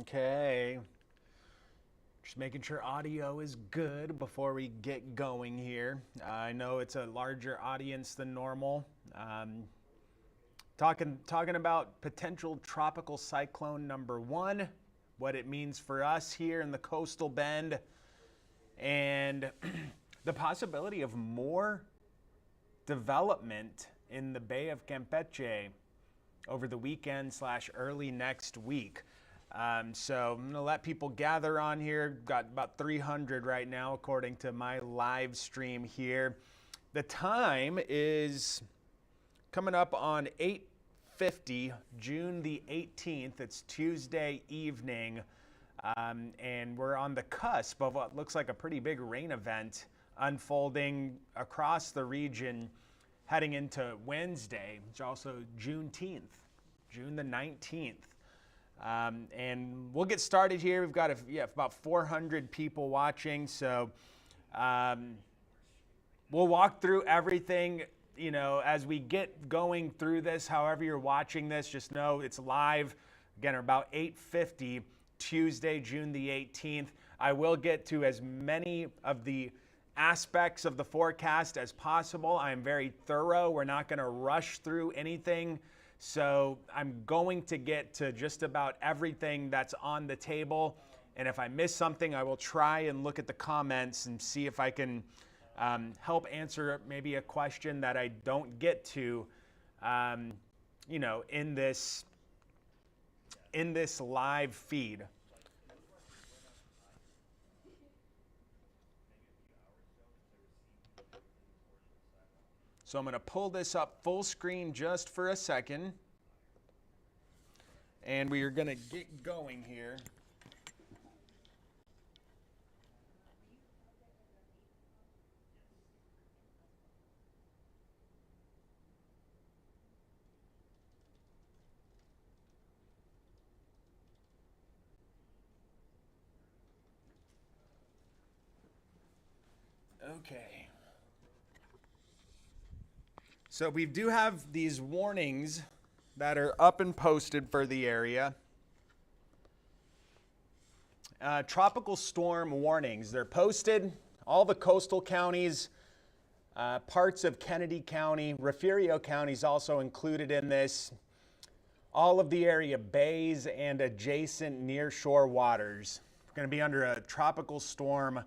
Okay. Just making sure audio is good before we get going here. I know it's a larger audience than normal. Talking about potential tropical cyclone number 1, what it means for us here in the coastal bend, and the possibility of more development in the Bay of Campeche over the weekend / early next week. So I'm going to let people gather on here. Got about 300 right now, according to my live stream here. The time is coming up on 8:50, June the 18th. It's Tuesday evening, and we're on the cusp of what looks like a pretty big rain event unfolding across the region heading into Wednesday, which is also Juneteenth, June the 19th. And we'll get started here. We've got about 400 people watching, so we'll walk through everything, as we get going through this. However you're watching this, just know it's live. Again, about 8:50, Tuesday, June the 18th. I will get to as many of the aspects of the forecast as possible. I'm very thorough. We're not going to rush through anything. So I'm going to get to just about everything that's on the table. And if I miss something, I will try and look at the comments and see if I can help answer maybe a question that I don't get to, in this live feed. So I'm going to pull this up full screen just for a second. And we are going to get going here. Okay. So we do have these warnings that are up and posted for the area. Tropical storm warnings. They're posted. All the coastal counties, parts of Kennedy County, Refugio County is also included in this. All of the area bays and adjacent nearshore waters are going to be under a tropical storm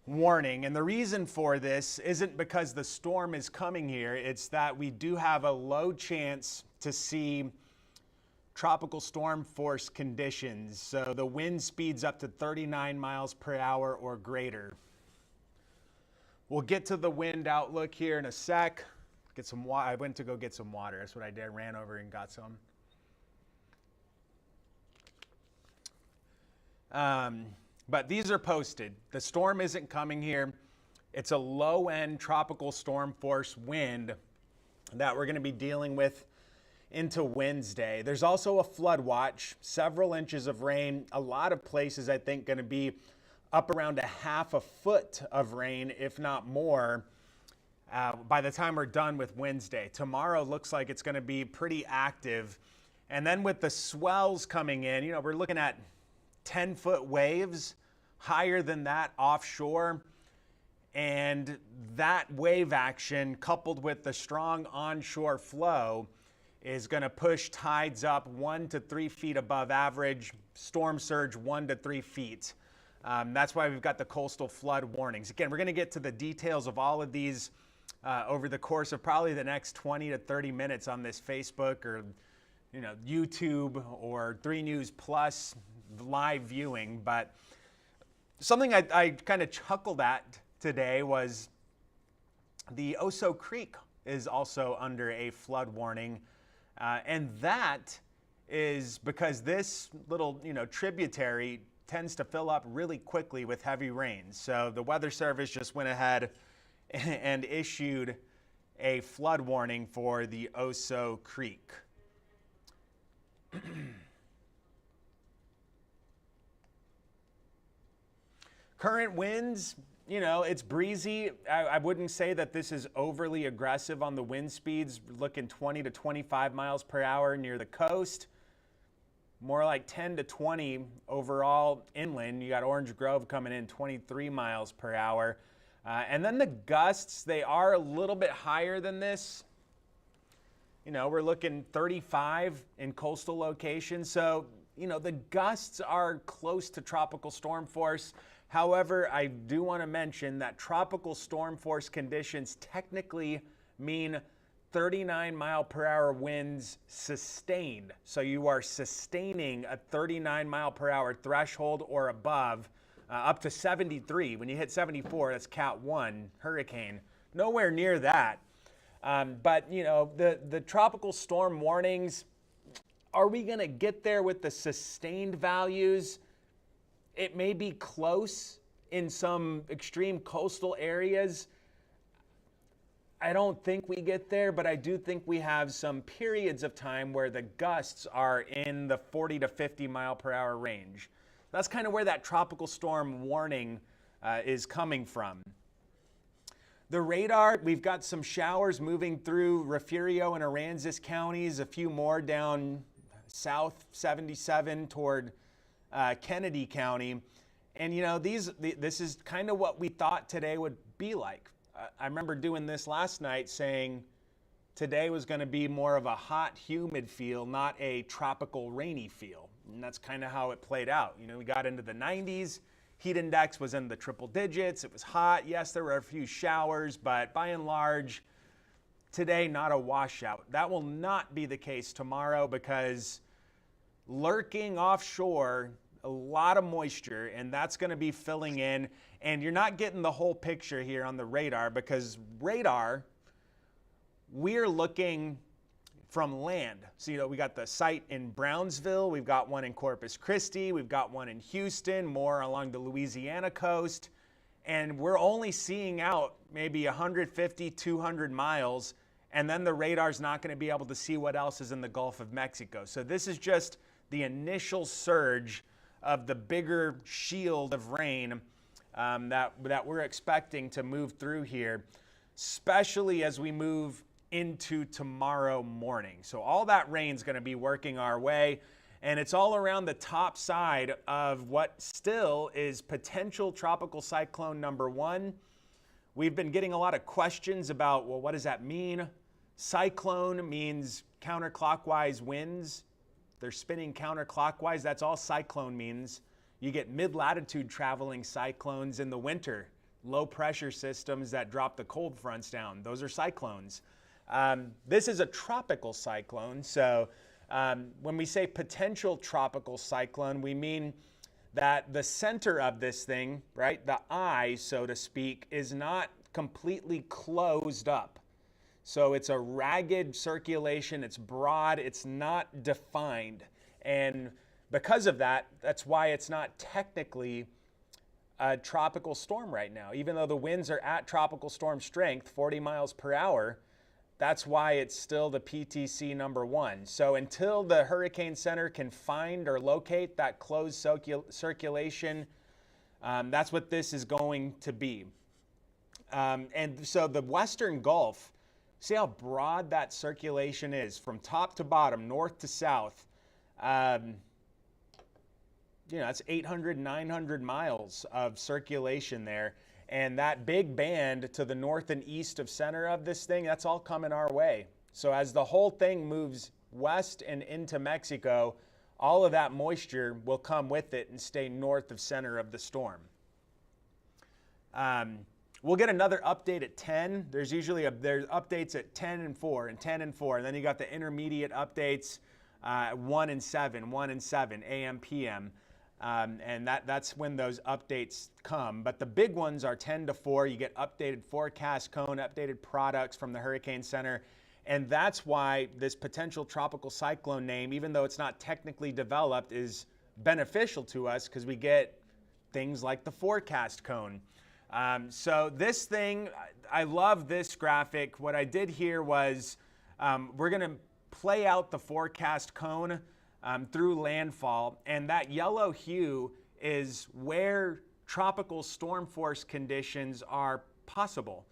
warning. And the reason for this isn't because the storm is coming here. It's that we do have a low chance to see tropical storm force conditions. So the wind speeds up to 39 miles per hour or greater. We'll get to the wind outlook here in a sec. Get some water. I went to go get some water. That's what I did. I ran over and got some. But these are posted. The storm isn't coming here. It's a low-end tropical storm force wind that we're going to be dealing with into Wednesday. There's also a flood watch, several inches of rain. A lot of places, I think, going to be up around a half a foot of rain, if not more, by the time we're done with Wednesday. Tomorrow looks like it's going to be pretty active. And then with the swells coming in, we're looking at 10-foot waves, higher than that offshore. And that wave action, coupled with the strong onshore flow, is going to push tides up 1 to 3 feet above average, storm surge 1 to 3 feet. That's why we've got the coastal flood warnings. Again, we're going to get to the details of all of these over the course of probably the next 20 to 30 minutes on this Facebook or YouTube or 3 News Plus live viewing. But something I kind of chuckled at today was the Oso Creek is also under a flood warning. And that is because this little, tributary tends to fill up really quickly with heavy rains. So the Weather Service just went ahead and issued a flood warning for the Oso Creek. Current winds, it's breezy. I wouldn't say that this is overly aggressive on the wind speeds. We're looking 20 to 25 miles per hour near the coast. more like 10 to 20 overall inland. You got Orange Grove coming in 23 miles per hour. And then the gusts, they are a little bit higher than this. You know, we're looking 35 in coastal locations. So, you know, the gusts are close to tropical storm force. However, I do want to mention that tropical storm force conditions technically mean 39 mile per hour winds sustained. So you are sustaining a 39 mile per hour threshold or above, up to 73. When you hit 74, that's Cat 1 hurricane. Nowhere near that. But, you know, the tropical storm warnings, are we going to get there with the sustained values? It may be close in some extreme coastal areas. I don't think we get there, but I do think we have some periods of time where the gusts are in the 40 to 50 mile per hour range. That's kind of where that tropical storm warning is coming from. The radar, we've got some showers moving through Refugio and Aransas counties, a few more down south 77 toward Kennedy County. And you know, this is kind of what we thought today would be like. I remember doing this last night saying today was going to be more of a hot, humid feel, not a tropical rainy feel. And that's kind of how it played out. You know, we got into the 90s. Heat index was in the triple digits. It was hot. Yes, there were a few showers, but by and large, today, not a washout. That will not be the case tomorrow because lurking offshore, a lot of moisture, and that's going to be filling in. And you're not getting the whole picture here on the radar because radar, we're looking from land. So, you know, we got the site in Brownsville, we've got one in Corpus Christi, we've got one in Houston, more along the Louisiana coast, and we're only seeing out maybe 150, 200 miles, and then the radar's not going to be able to see what else is in the Gulf of Mexico. So this is just the initial surge of the bigger shield of rain that we're expecting to move through here, especially as we move into tomorrow morning. So all that rain's going to be working our way, and it's all around the top side of what still is potential tropical cyclone number 1. We've been getting a lot of questions about, well, what does that mean? Cyclone means counterclockwise winds. They're spinning counterclockwise. That's all cyclone means. You get mid-latitude traveling cyclones in the winter, low pressure systems that drop the cold fronts down. Those are cyclones. This is a tropical cyclone. So when we say potential tropical cyclone, we mean that the center of this thing, right, the eye, so to speak, is not completely closed up. So it's a ragged circulation, it's broad, it's not defined. And because of that, that's why it's not technically a tropical storm right now. Even though the winds are at tropical storm strength, 40 miles per hour, that's why it's still the PTC number 1. So until the Hurricane Center can find or locate that closed circulation, that's what this is going to be. And so the Western Gulf, see how broad that circulation is from top to bottom, north to south. You know, that's 800, 900 miles of circulation there. And that big band to the north and east of center of this thing, that's all coming our way. So as the whole thing moves west and into Mexico, all of that moisture will come with it and stay north of center of the storm. We'll get another update at 10. There's usually there's updates at 10 and 4 and 10 and 4. And then you got the intermediate updates 1 and 7, 1 and 7, AM, PM. And that's when those updates come. But the big ones are 10 to 4. You get updated forecast cone, updated products from the Hurricane Center. And that's why this potential tropical cyclone name, even though it's not technically developed, is beneficial to us because we get things like the forecast cone. So this thing, I love this graphic. What I did here was we're going to play out the forecast cone through landfall, and that yellow hue is where tropical storm force conditions are possible,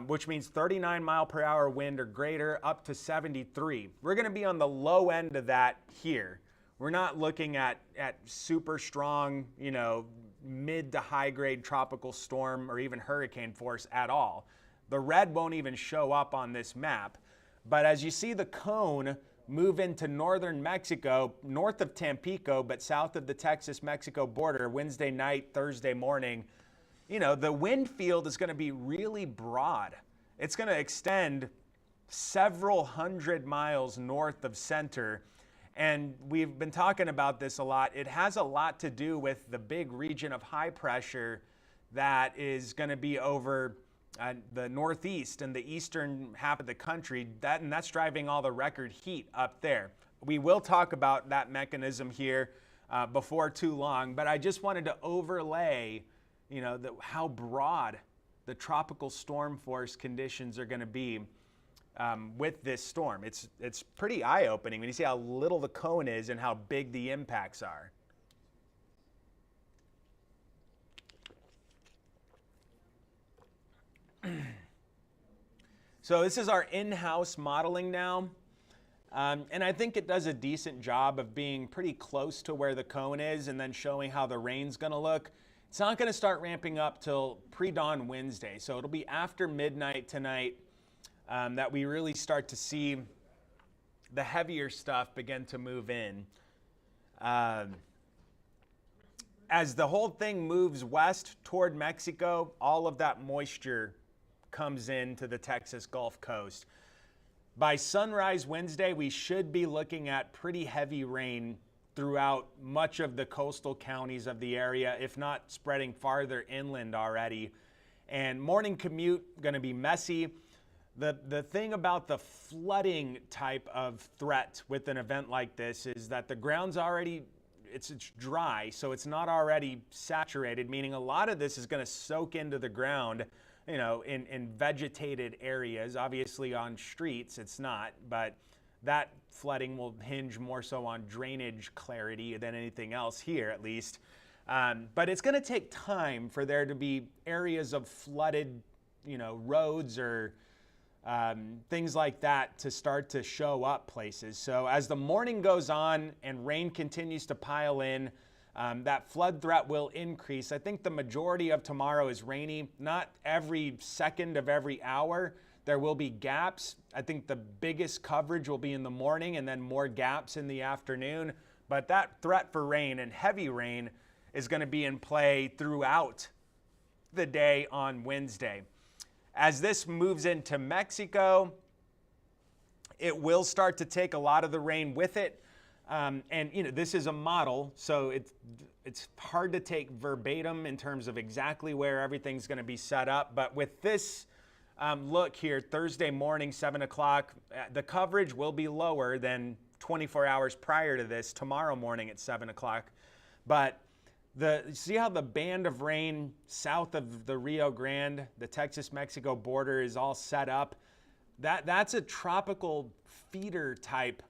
which means 39 mile per hour wind or greater up to 73. We're going to be on the low end of that here. We're not looking at super strong, mid to high grade tropical storm or even hurricane force at all. The red won't even show up on this map. But as you see the cone move into northern Mexico, north of Tampico, but south of the Texas-Mexico border, Wednesday night, Thursday morning, the wind field is going to be really broad. It's going to extend several hundred miles north of center. And we've been talking about this a lot. It has a lot to do with the big region of high pressure that is going to be over the northeast and the eastern half of the country. And that's driving all the record heat up there. We will talk about that mechanism here before too long, but I just wanted to overlay, how broad the tropical storm force conditions are going to be with this storm. It's pretty eye-opening when you see how little the cone is and how big the impacts are. So this is our in-house modeling now. And I think it does a decent job of being pretty close to where the cone is and then showing how the rain's going to look. It's not going to start ramping up till pre-dawn Wednesday. So it'll be after midnight tonight that we really start to see the heavier stuff begin to move in. As the whole thing moves west toward Mexico, all of that moisture comes into the Texas Gulf Coast. By sunrise Wednesday, we should be looking at pretty heavy rain throughout much of the coastal counties of the area, if not spreading farther inland already. And morning commute going to be messy. The thing about the flooding type of threat with an event like this is that the ground's already, it's dry, so it's not already saturated, meaning a lot of this is going to soak into the ground, in vegetated areas. Obviously on streets it's not, but that flooding will hinge more so on drainage clarity than anything else here, at least. But it's going to take time for there to be areas of flooded, roads or things like that to start to show up places. So as the morning goes on and rain continues to pile in, that flood threat will increase. I think the majority of tomorrow is rainy. Not every second of every hour. There will be gaps. I think the biggest coverage will be in the morning and then more gaps in the afternoon. But that threat for rain and heavy rain is going to be in play throughout the day on Wednesday. As this moves into Mexico, it will start to take a lot of the rain with it. This is a model, so it's hard to take verbatim in terms of exactly where everything's going to be set up. But with this look here, Thursday morning, 7 o'clock, the coverage will be lower than 24 hours prior to this, tomorrow morning at 7 o'clock. But see how the band of rain south of the Rio Grande, the Texas-Mexico border is all set up? That's a tropical feeder type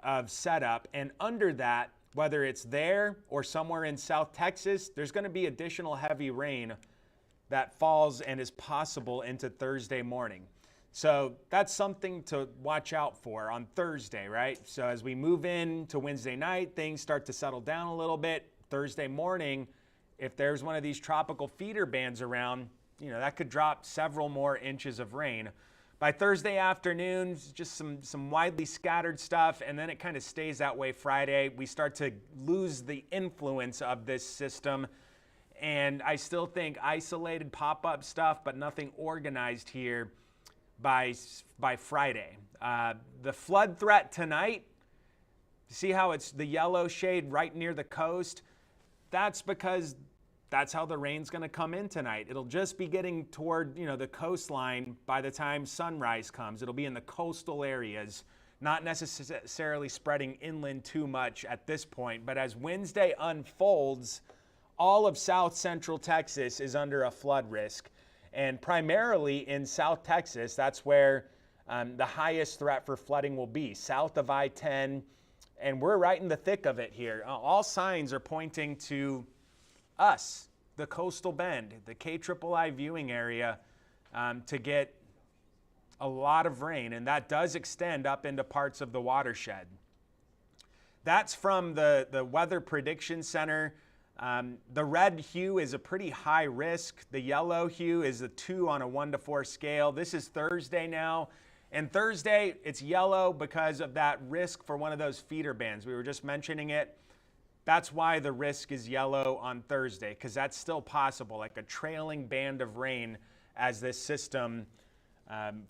of setup, and under that, whether it's there or somewhere in South Texas, there's going to be additional heavy rain that falls and is possible into Thursday morning. So that's something to watch out for on Thursday, right? So as we move into Wednesday night, things start to settle down a little bit. Thursday morning, if there's one of these tropical feeder bands around, that could drop several more inches of rain. By Thursday afternoon, just some widely scattered stuff, and then it kind of stays that way Friday. We start to lose the influence of this system, and I still think isolated pop-up stuff, but nothing organized here by Friday. The flood threat tonight, see how it's the yellow shade right near the coast? That's because that's how the rain's going to come in tonight. It'll just be getting toward, the coastline by the time sunrise comes. It'll be in the coastal areas, not necessarily spreading inland too much at this point. But as Wednesday unfolds, all of south central Texas is under a flood risk. And primarily in South Texas, that's where the highest threat for flooding will be, south of I-10. And we're right in the thick of it here. All signs are pointing to us, the coastal bend, the KIII viewing area, to get a lot of rain, and that does extend up into parts of the watershed. That's from the Weather Prediction Center. The red hue is a pretty high risk. The yellow hue is a 2 on a 1 to 4 scale. This is Thursday now. And Thursday, it's yellow because of that risk for one of those feeder bands. We were just mentioning it. That's why the risk is yellow on Thursday, because that's still possible, like a trailing band of rain as this system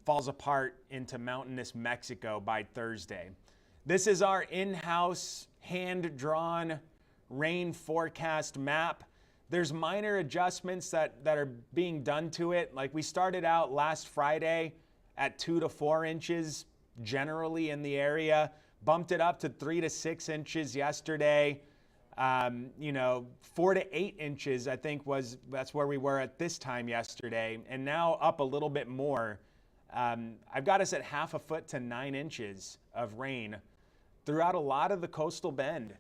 falls apart into mountainous Mexico by Thursday. This is our in-house, hand-drawn rain forecast map. There's minor adjustments that are being done to it. Like we started out last Friday at 2 to 4 inches generally in the area, bumped it up to 3 to 6 inches yesterday. 4 to 8 inches, I think that's where we were at this time yesterday, and now up a little bit more. I've got us at 1/2 foot to 9 inches of rain throughout a lot of the coastal bend.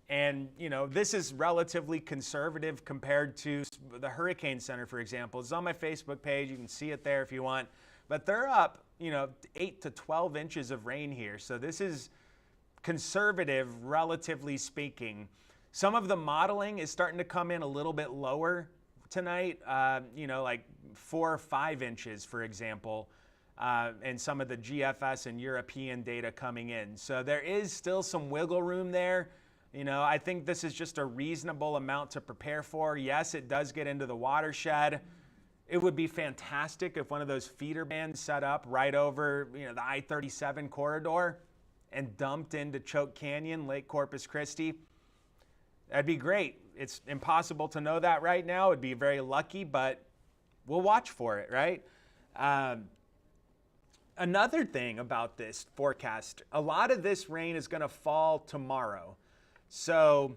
And, this is relatively conservative compared to the Hurricane Center, for example. It's on my Facebook page. You can see it there if you want. But they're up, 8 to 12 inches of rain here. So this is conservative, relatively speaking. Some of the modeling is starting to come in a little bit lower tonight, like 4 or 5 inches, for example, and some of the GFS and European data coming in. So there is still some wiggle room there. I think this is just a reasonable amount to prepare for. Yes, it does get into the watershed. It would be fantastic if one of those feeder bands set up right over, the I-37 corridor and dumped into Choke Canyon, Lake Corpus Christi. That'd be great. It's impossible to know that right now. It'd be very lucky, but we'll watch for it, right? Another thing about this forecast, a lot of this rain is going to fall tomorrow. So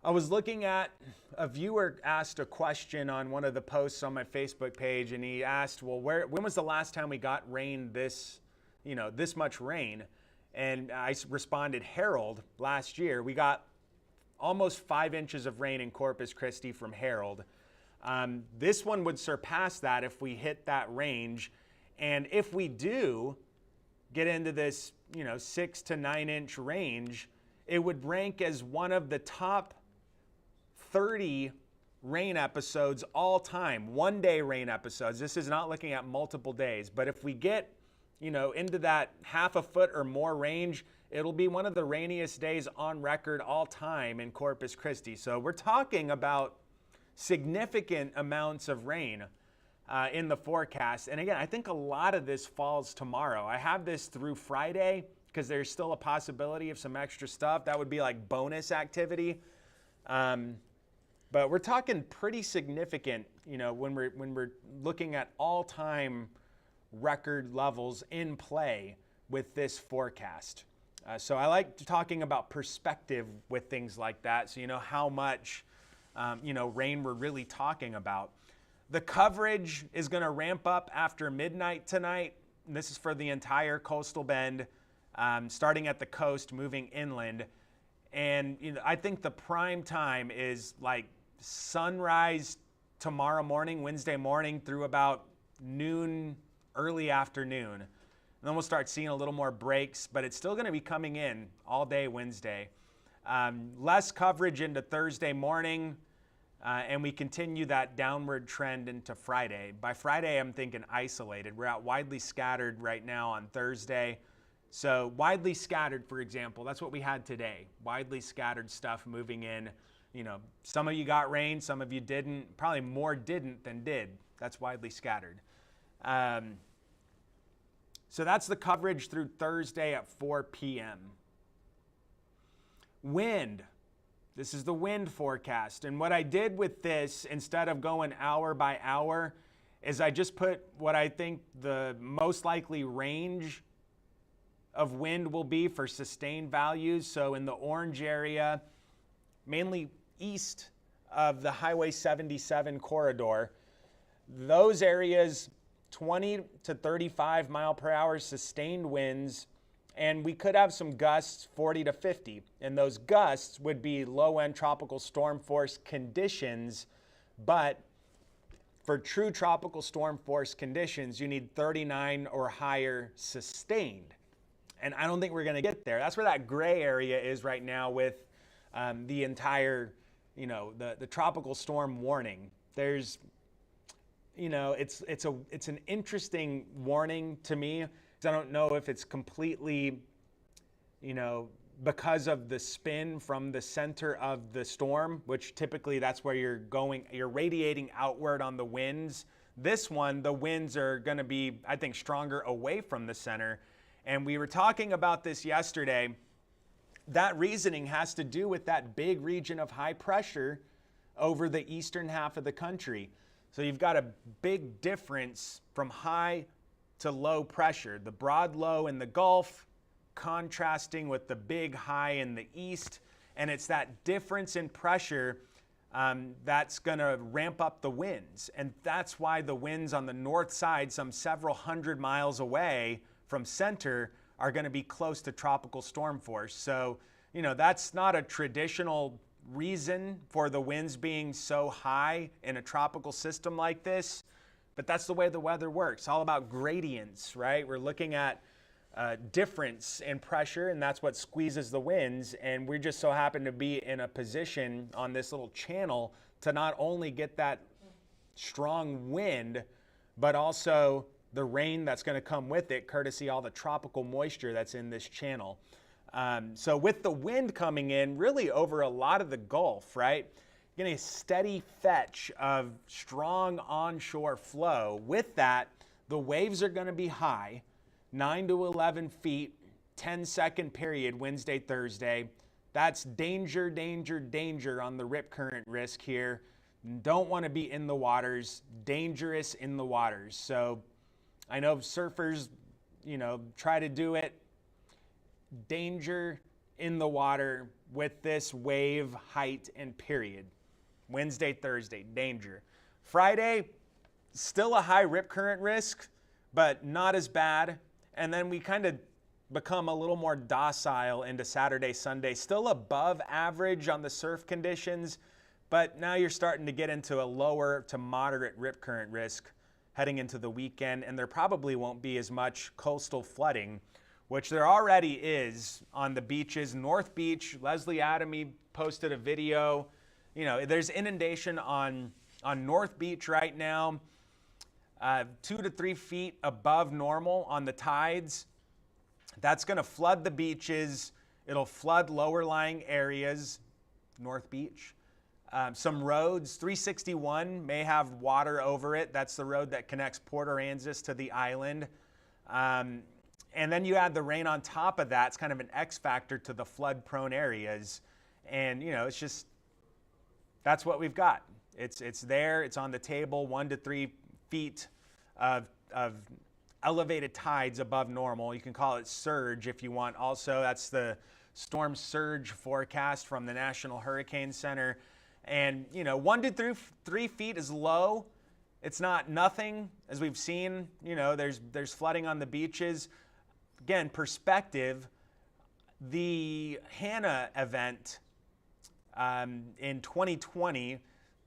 I was looking at, a viewer asked a question on one of the posts on my Facebook page, and he asked, well, when was the last time we got rain this much rain? And I responded, Harold, last year. We got almost 5 inches of rain in Corpus Christi from Harold. This one would surpass that if we hit that range. And if we do get into this, 6 to 9 inch range, it would rank as one of the top 30 rain episodes all time, 1-day rain episodes. This is not looking at multiple days, but if we get, into that 1/2 foot or more range, it'll be one of the rainiest days on record all time in Corpus Christi. So we're talking about significant amounts of rain in the forecast. And again, I think a lot of this falls tomorrow. I have this through Friday because there's still a possibility of some extra stuff. That would be like bonus activity. But we're talking pretty significant, when we're looking at all-time record levels in play with this forecast. So I like talking about perspective with things like that, so you know how much rain we're really talking about. The coverage is going to ramp up after midnight tonight. And this is for the entire coastal bend, starting at the coast, moving inland. And I think the prime time is like sunrise tomorrow morning, Wednesday morning, through about noon, early afternoon. And then we'll start seeing a little more breaks, but it's still going to be coming in all day Wednesday. Less coverage into Thursday morning, and we continue that downward trend into Friday. By Friday, I'm thinking isolated. We're at widely scattered right now on Thursday. So widely scattered, for example, that's what we had today. Widely scattered stuff moving in. Some of you got rain, some of you didn't. Probably more didn't than did. That's widely scattered. So that's the coverage through Thursday at 4 p.m. Wind. This is the wind forecast. And what I did with this, instead of going hour by hour, is I just put what I think the most likely range of wind will be for sustained values. So in the orange area, mainly east of the Highway 77 corridor, those areas, 20 to 35 mile per hour sustained winds, and we could have some gusts 40 to 50. And those gusts would be low-end tropical storm force conditions, but for true tropical storm force conditions, you need 39 or higher sustained. And I don't think we're going to get there. That's where that gray area is right now with the entire, the tropical storm warning. There's, it's an interesting warning to me. I don't know if it's completely, because of the spin from the center of the storm, which typically that's where you're radiating outward on the winds. This one, the winds are going to be, I think, stronger away from the center. And we were talking about this yesterday. That reasoning has to do with that big region of high pressure over the eastern half of the country. So you've got a big difference from high to low pressure. The broad low in the Gulf contrasting with the big high in the east. And it's that difference in pressure that's going to ramp up the winds. And that's why the winds on the north side, some several hundred miles away from center, are going to be close to tropical storm force. So, that's not a traditional reason for the winds being so high in a tropical system like this, but that's the way the weather works. It's all about gradients, right? We're looking at difference in pressure, and that's what squeezes the winds. And we just so happen to be in a position on this little channel to not only get that strong wind, but also the rain that's going to come with it, courtesy all the tropical moisture that's in this channel. So with the wind coming in really over a lot of the Gulf, right? Getting a steady fetch of strong onshore flow. With that, the waves are going to be high, 9 to 11 feet, 10-second period, Wednesday, Thursday. That's danger, danger, danger on the rip current risk here. Don't want to be in the waters, dangerous in the waters. So I know surfers, try to do it. Danger in the water with this wave height and period. Wednesday, Thursday, danger. Friday, still a high rip current risk, but not as bad. And then we kind of become a little more docile into Saturday, Sunday. Still above average on the surf conditions, but now you're starting to get into a lower to moderate rip current risk heading into the weekend, and there probably won't be as much coastal flooding, which there already is on the beaches. North Beach, Leslie Adamy posted a video. There's inundation on North Beach right now, 2 to 3 feet above normal on the tides. That's going to flood the beaches. It'll flood lower lying areas, North Beach. Some roads, 361 may have water over it. That's the road that connects Port Aransas to the island. And then you add the rain on top of that. It's kind of an X factor to the flood-prone areas. And, it's just, that's what we've got. It's there. It's on the table, 1 to 3 feet of elevated tides above normal. You can call it surge if you want. Also, that's the storm surge forecast from the National Hurricane Center. And, 1 to 3 feet is low. It's not nothing, as we've seen. There's flooding on the beaches. Again, perspective, the Hannah event in 2020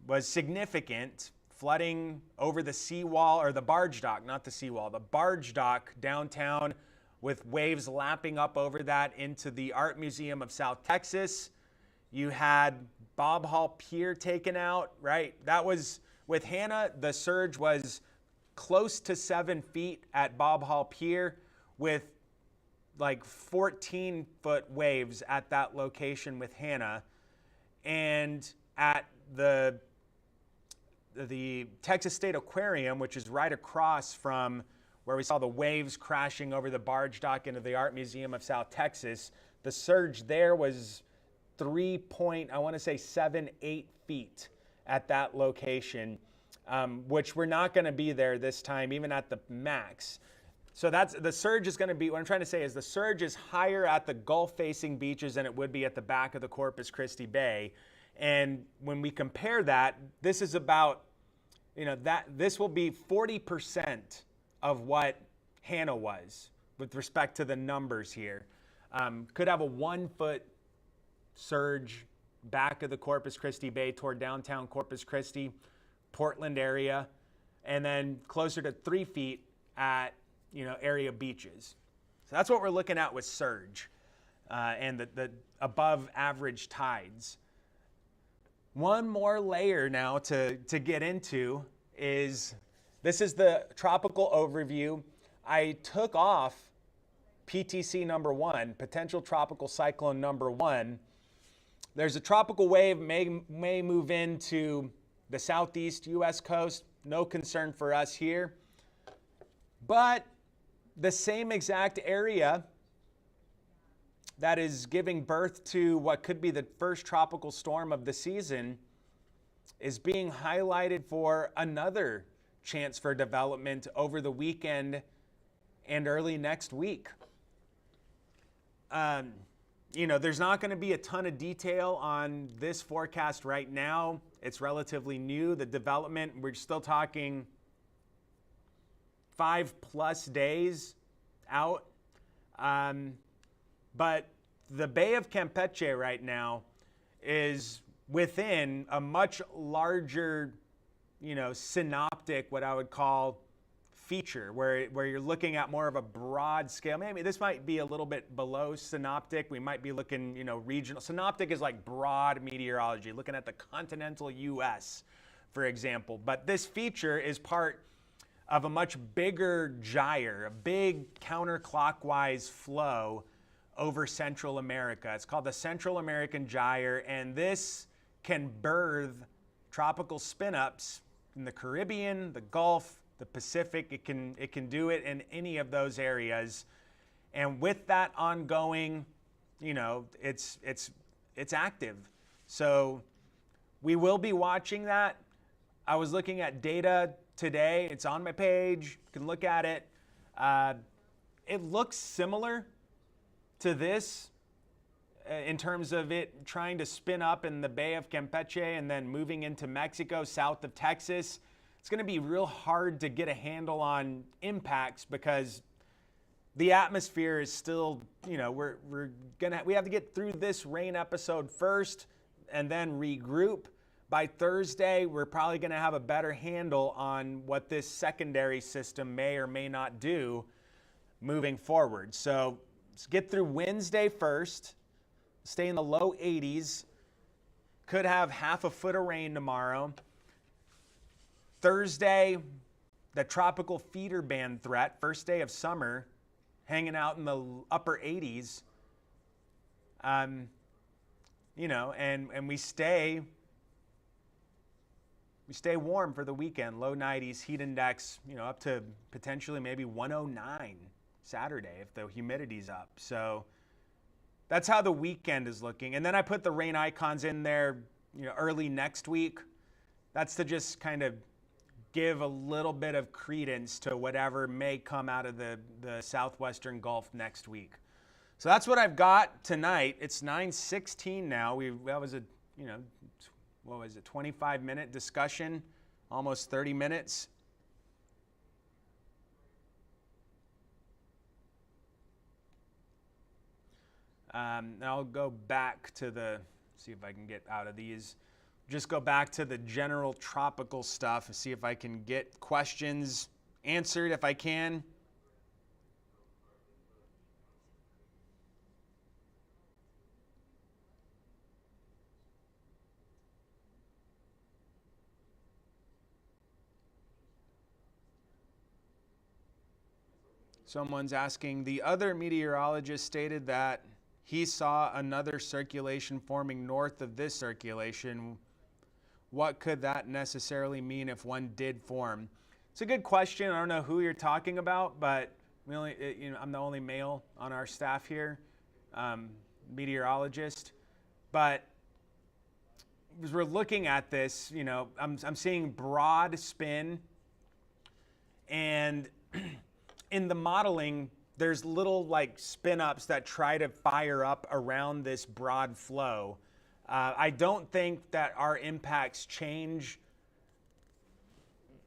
was significant. Flooding over the seawall, or the barge dock, not the seawall, the barge dock downtown, with waves lapping up over that into the Art Museum of South Texas. You had Bob Hall Pier taken out, right? That was, with Hannah, the surge was close to 7 feet at Bob Hall Pier, with like 14-foot waves at that location with Hannah. And at the Texas State Aquarium, which is right across from where we saw the waves crashing over the barge dock into the Art Museum of South Texas, the surge there was 3.78 feet at that location, which we're not going to be there this time, even at the max. So the surge is going to be, what I'm trying to say is the surge is higher at the Gulf-facing beaches than it would be at the back of the Corpus Christi Bay. And when we compare that, this is about, this will be 40% of what Hannah was with respect to the numbers here. Could have a 1-foot surge back of the Corpus Christi Bay toward downtown Corpus Christi, Portland area, and then closer to 3 feet at, area beaches. So that's what we're looking at with surge and the above average tides. One more layer now to get into is, this is the tropical overview. I took off PTC number 1, potential tropical cyclone number 1. There's a tropical wave may move into the southeast U.S. coast. No concern for us here. But the same exact area that is giving birth to what could be the first tropical storm of the season is being highlighted for another chance for development over the weekend and early next week. There's not going to be a ton of detail on this forecast right now. It's relatively new. The development, we're still talking 5+ days out. But the Bay of Campeche right now is within a much larger, synoptic, what I would call, feature, where you're looking at more of a broad scale. Maybe this might be a little bit below synoptic. We might be looking, regional. Synoptic is like broad meteorology, looking at the continental U.S., for example. But this feature is part of a much bigger gyre, a big counterclockwise flow over Central America. It's called the Central American Gyre, and this can birth tropical spin-ups in the Caribbean, the Gulf, the Pacific. It can do it in any of those areas. And with that ongoing, it's active. So we will be watching that. I was looking at data today. It's on my page. You can look at it. It looks similar to this in terms of it trying to spin up in the Bay of Campeche and then moving into Mexico, south of Texas. It's going to be real hard to get a handle on impacts because the atmosphere is still, we have to get through this rain episode first and then regroup. By Thursday, we're probably going to have a better handle on what this secondary system may or may not do moving forward. So let's get through Wednesday first, stay in the low 80s, could have half a foot of rain tomorrow. Thursday, the tropical feeder band threat, first day of summer, hanging out in the upper 80s. And we stay warm for the weekend, low 90s, heat index, up to potentially maybe 109 Saturday if the humidity's up. So that's how the weekend is looking. And then I put the rain icons in there, early next week. That's to just kind of give a little bit of credence to whatever may come out of the southwestern Gulf next week. So that's what I've got tonight. It's 9:16 now. That was a 25-minute discussion, almost 30 minutes. And I'll go back to see if I can get out of these. Just go back to the general tropical stuff and see if I can get questions answered if I can. Someone's asking, the other meteorologist stated that he saw another circulation forming north of this circulation. What could that necessarily mean if one did form? It's a good question. I don't know who you're talking about, but I'm the only male on our staff here, meteorologist. But as we're looking at this, I'm seeing broad spin, and in the modeling, there's little spin ups that try to fire up around this broad flow. I don't think that our impacts change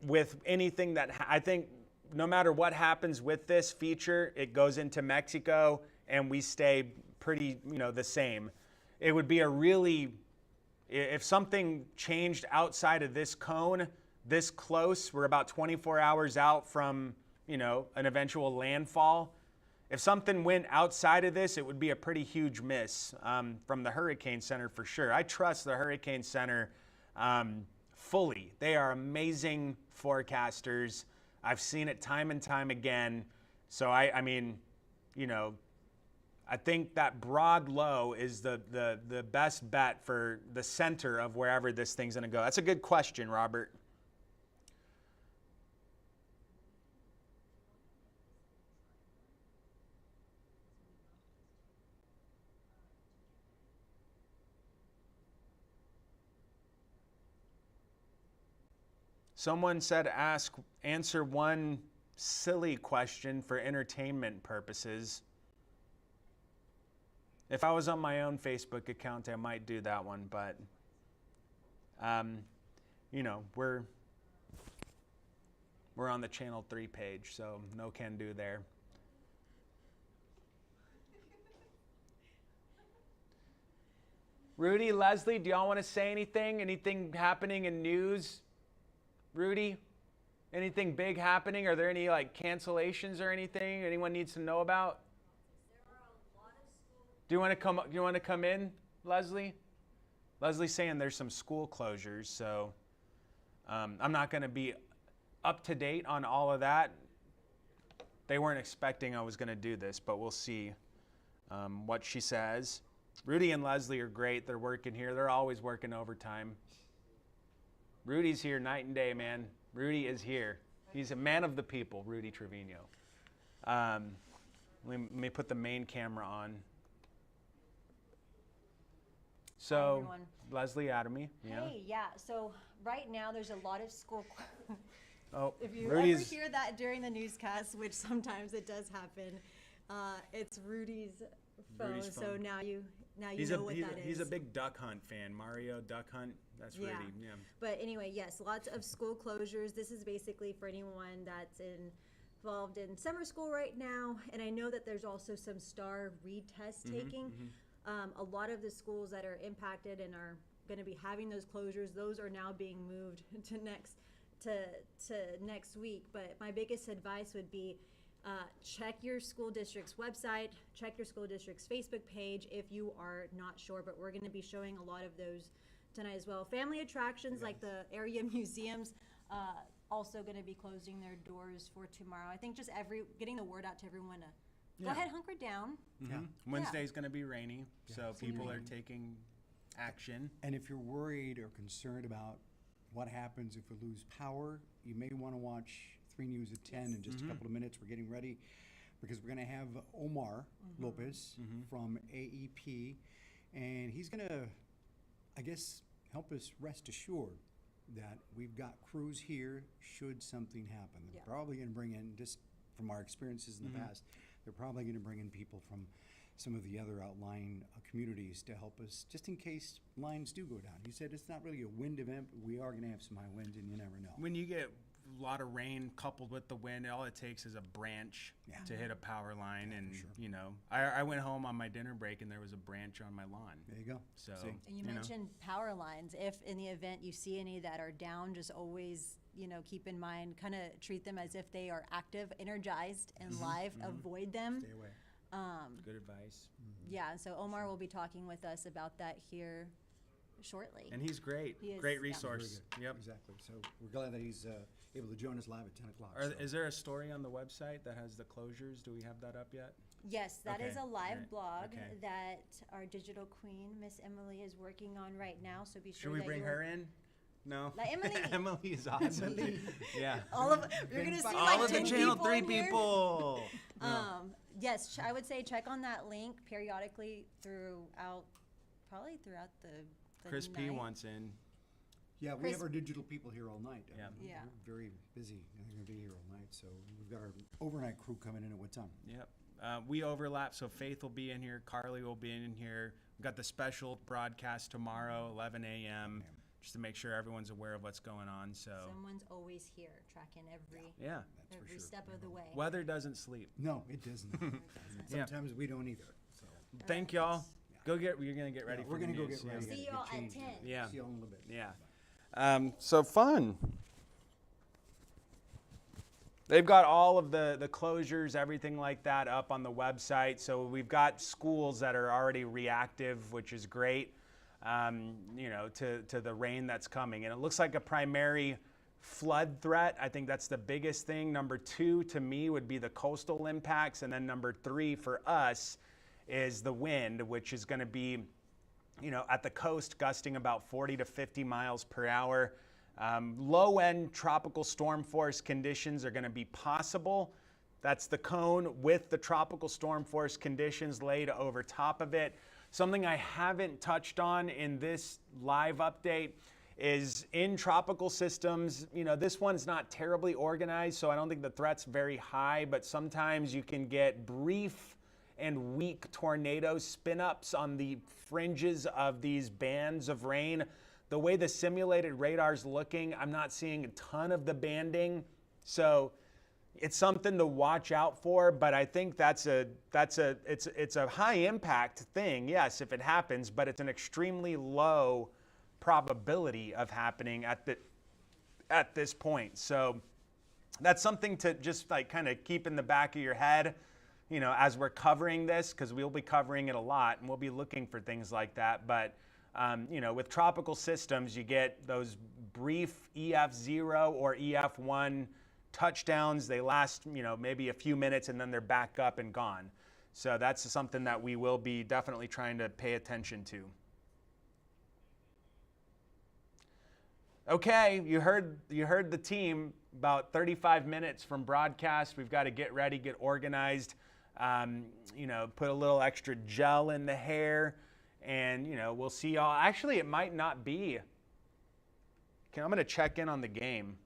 with anything I think no matter what happens with this feature, it goes into Mexico and we stay pretty, the same. It would be if something changed outside of this cone, this close, we're about 24 hours out from, an eventual landfall. if something went outside of this, it would be a pretty huge miss from the Hurricane Center for sure. I trust the Hurricane Center fully. They are amazing forecasters. I've seen it time and time again. So I mean, you know, I think that broad low is the best bet for the center of wherever this thing's going to go. That's a good question, Robert. Someone said answer one silly question for entertainment purposes. If I was on my own Facebook account, I might do that one, but you know, we're on the Channel 3 page, so no can do there. Rudy, Leslie, do y'all want to say anything? Anything happening in news? Rudy, anything big happening? Are there any like cancellations or anything anyone needs to know about? Do you want to come in, Leslie? Leslie's saying there's some school closures, so I'm not going to be up to date on all of that. They weren't expecting I was going to do this, but we'll see what she says. Rudy and Leslie are great. They're working here. They're always working overtime. Rudy's here night and day, man. Rudy is here. He's a man of the people, Rudy Trevino. Let me put the main camera on. So, Leslie Adamy. Yeah. Hey, yeah. So right now there's a lot of school. Oh, if you Rudy's... ever hear that during the newscast, which sometimes it does happen, it's Rudy's phone. So now you know what that is. He's a big Duck Hunt fan. Mario Duck Hunt. That's Rudy. Yeah. But anyway, yes, lots of school closures. This is basically for anyone that's involved in summer school right now. And I know that there's also some STAR retest taking. A lot of the schools that are impacted and are going to be having those closures, those are now being moved to next week. But my biggest advice would be check your school district's website, check your school district's Facebook page if you are not sure. But we're going to be showing a lot of those tonight as well. Family attractions like the area museums also going to be closing their doors for tomorrow. I think just getting the word out to everyone to go ahead, hunker down. Wednesday's going to be rainy, so people are taking action. And if you're worried or concerned about what happens if we lose power, you may want to watch 3 News at 10 in just a couple of minutes. We're getting ready because we're going to have Omar Lopez from AEP, and he's going to, I guess, help us rest assured that we've got crews here should something happen. They're probably going to bring in, just from our experiences in the past, they're probably going to bring in people from some of the other outlying communities to help us, just in case lines do go down. He said it's not really a wind event, but we are going to have some high winds, and you never know. When you get a lot of rain coupled with the wind, all it takes is a branch to hit a power line. And, you know, I went home on my dinner break, and there was a branch on my lawn. There you go. So, and you mentioned power lines. If in the event you see any that are down, just always, you know, keep in mind, kind of treat them as if they are active, energized, and live. Avoid them. Stay away. Good advice. Yeah, so Omar will be talking with us about that here shortly. And he's great. He is, great resource. Yep. Exactly. So we're glad that he's able to join us live at 10 o'clock. Is there a story on the website that has the closures? Do we have that up yet? Yes, that is a live blog Okay. that our digital queen, Miss Emily, is working on right now. So be sure Should we bring her in? No. Like Emily. Emily is awesome. Yeah. You're gonna see all like of 10 the Channel people 3 in here. people. Yes, I would say check on that link periodically throughout the Chris P night. wants in. Yeah, we have our digital people here all night. Yeah. We're very busy. They're going to be here all night. So we've got our overnight crew coming in at what time? Yep. We overlap, so Faith will be in here. Carly will be in here. We've got the special broadcast tomorrow, 11 a.m., just to make sure everyone's aware of what's going on. So someone's always here, tracking every sure. step of the way. Weather doesn't sleep. No, it doesn't. Sometimes we don't either. So Thank y'all. You're gonna get ready. We're going to go get ready. See y'all at 10. Yeah. See y'all in a little bit. Yeah. So fun. they've got all of the closures, everything like that up on the website. So we've got schools that are already reactive, which is great, you know, to the rain that's coming. And it looks like a primary flood threat. I think that's the biggest thing. Number 2 to me would be the coastal impacts. And then number 3 for us is the wind, which is going to be, you know, at the coast gusting about 40 to 50 miles per hour. Low-end tropical storm force conditions are going to be possible. That's the cone with the tropical storm force conditions laid over top of it. Something I haven't touched on in this live update is in tropical systems, you know, this one's not terribly organized, so I don't think the threat's very high, but sometimes you can get brief and weak tornado spin-ups on the fringes of these bands of rain. The way the simulated radar's looking, I'm not seeing a ton of the banding, so it's something to watch out for. But I think it's a high impact thing, yes, if it happens, but it's an extremely low probability of happening at this point. So that's something to just like kind of keep in the back of your head, you know, as we're covering this, because we'll be covering it a lot and we'll be looking for things like that. But you know, with tropical systems, you get those brief EF0 or EF1 touchdowns. They last, you know, maybe a few minutes and then they're back up and gone. So that's something that we will be definitely trying to pay attention to. Okay, you heard the team. About 35 minutes from broadcast. We've got to get ready, get organized, you know, put a little extra gel in the hair, and, you know, we'll see y'all. Actually, it might not be. Okay, I'm going to check in on the game.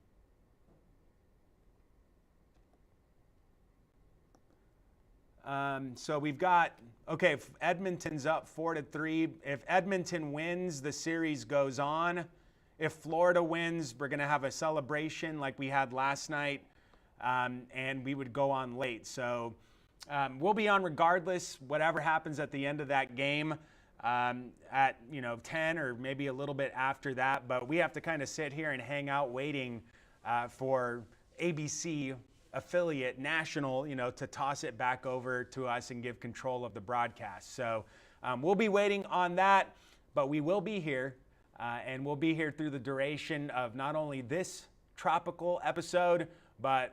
So we've got, okay, Edmonton's up 4-3. If Edmonton wins, the series goes on. If Florida wins, we're going to have a celebration like we had last night, and we would go on late. So we'll be on regardless, whatever happens at the end of that game at, you know, 10 or maybe a little bit after that. But we have to kind of sit here and hang out waiting for ABC affiliate national, you know, to toss it back over to us and give control of the broadcast. So we'll be waiting on that, but we will be here. And we'll be here through the duration of not only this tropical episode, but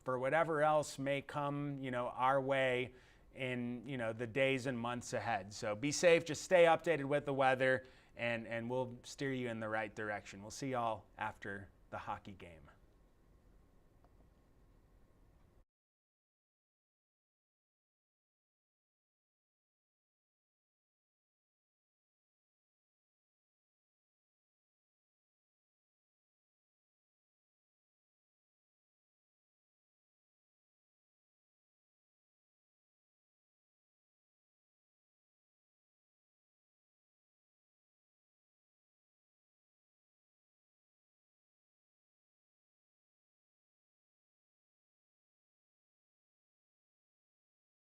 for whatever else may come, you know, our way in, you know, the days and months ahead. So be safe, just stay updated with the weather, and we'll steer you in the right direction. We'll see y'all after the hockey game.